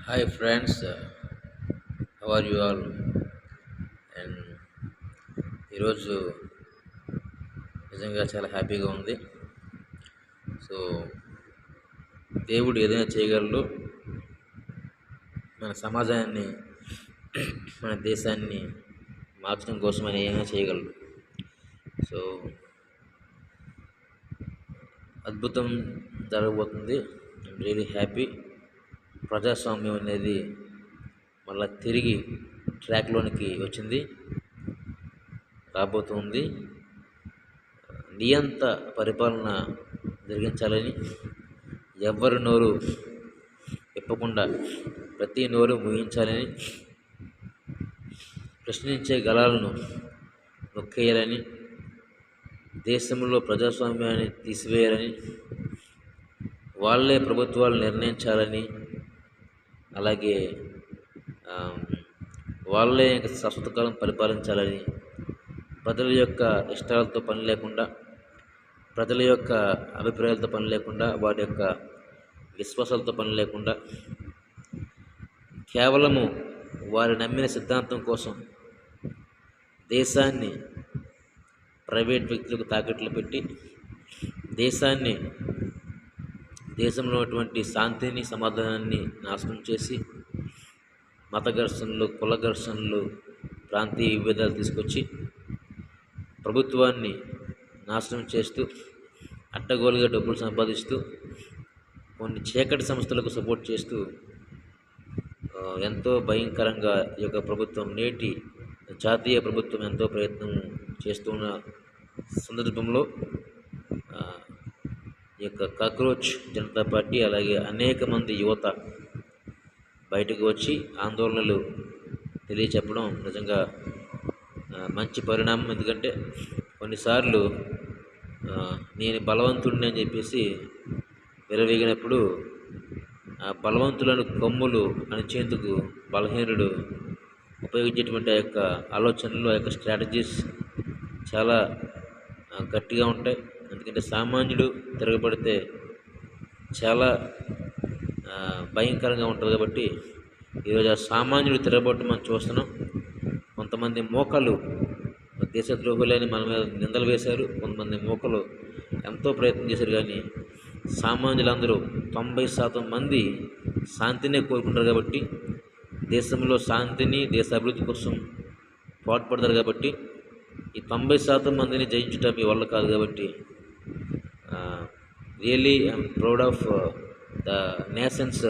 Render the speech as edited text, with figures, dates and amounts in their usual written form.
Hi friends, how are you all? And ఈరోజు నిజంగా చాలా హ్యాపీగా ఉంది. సో దేవుడు ఏదైనా చేయగలడు. మన సమాజాన్ని, మన దేశాన్ని మార్చడం కోసం ఆయన ఏదైనా చేయగలడు. సో అద్భుతం జరగబోతుంది. I'm really happy. ప్రజాస్వామ్యం అనేది మళ్ళీ తిరిగి ట్రాక్లోనికి వచ్చింది, రాబోతుంది. నియంత పరిపాలన జరిగించాలని ఎవ్వరి నోరు విప్పకుండా ప్రతి నోరు ముగించాలని, ప్రశ్నించే గళాలను నొక్కేయాలని, దేశంలో ప్రజాస్వామ్యాన్ని తీసివేయాలని, వాళ్ళే ప్రభుత్వాలు నిర్ణయించాలని, అలాగే వాళ్ళే శాశ్వతకాలం పరిపాలించాలని, ప్రజల యొక్క ఇష్టాలతో పని లేకుండా, ప్రజల యొక్క అభిప్రాయాలతో పని లేకుండా, వారి యొక్క విశ్వాసాలతో పని లేకుండా, కేవలము వారి నమ్మిన సిద్ధాంతం కోసం దేశాన్ని ప్రైవేట్ వ్యక్తులకు తాకట్లు పెట్టి, దేశంలో ఉన్నటువంటి శాంతిని, సమాధానాన్ని నాశనం చేసి, మత ఘర్షణలు, కుల ఘర్షణలు, ప్రాంతీయ విభేదాలు తీసుకొచ్చి ప్రభుత్వాన్ని నాశనం చేస్తూ, అడ్డగోలుగా డబ్బులు సంపాదిస్తూ, కొన్ని చీకటి సంస్థలకు సపోర్ట్ చేస్తూ ఎంతో భయంకరంగా ఈ యొక్క ప్రభుత్వం, నేటి జాతీయ ప్రభుత్వం ఎంతో ప్రయత్నం చేస్తున్న సందర్భంలో ఈ యొక్క కాక్రోచ్ జనతా పార్టీ, అలాగే అనేక మంది యువత బయటకు వచ్చి ఆందోళనలు తెలియచెప్పడం నిజంగా మంచి పరిణామం. ఎందుకంటే కొన్నిసార్లు నేను బలవంతుడిని అని చెప్పేసి విరవీగినప్పుడు ఆ బలవంతులను కొమ్ములు అణిచేందుకు బలహీనుడు ఉపయోగించేటువంటి ఆ యొక్క ఆలోచనలు, ఆ యొక్క స్ట్రాటజీస్ చాలా గట్టిగా ఉంటాయి. ఎందుకంటే సామాన్యుడు తిరగబడితే చాలా భయంకరంగా ఉంటుంది. కాబట్టి ఈరోజు ఆ సామాన్యుడు తిరగబడటం మనం చూస్తున్నాం. కొంతమంది మోకలు దేశద్రోహులని మన మీద నిందలు వేశారు. కొంతమంది మోకలు ఎంతో ప్రయత్నం చేశారు. కానీ సామాన్యులందరూ 90% మంది శాంతినే కోరుకుంటారు. కాబట్టి దేశంలో శాంతిని, దేశ అభివృద్ధి కోసం పాటుపడతారు. కాబట్టి ఈ 90% మందిని జయించడం మీ వల్ల కాదు. కాబట్టి really I'm proud of the nations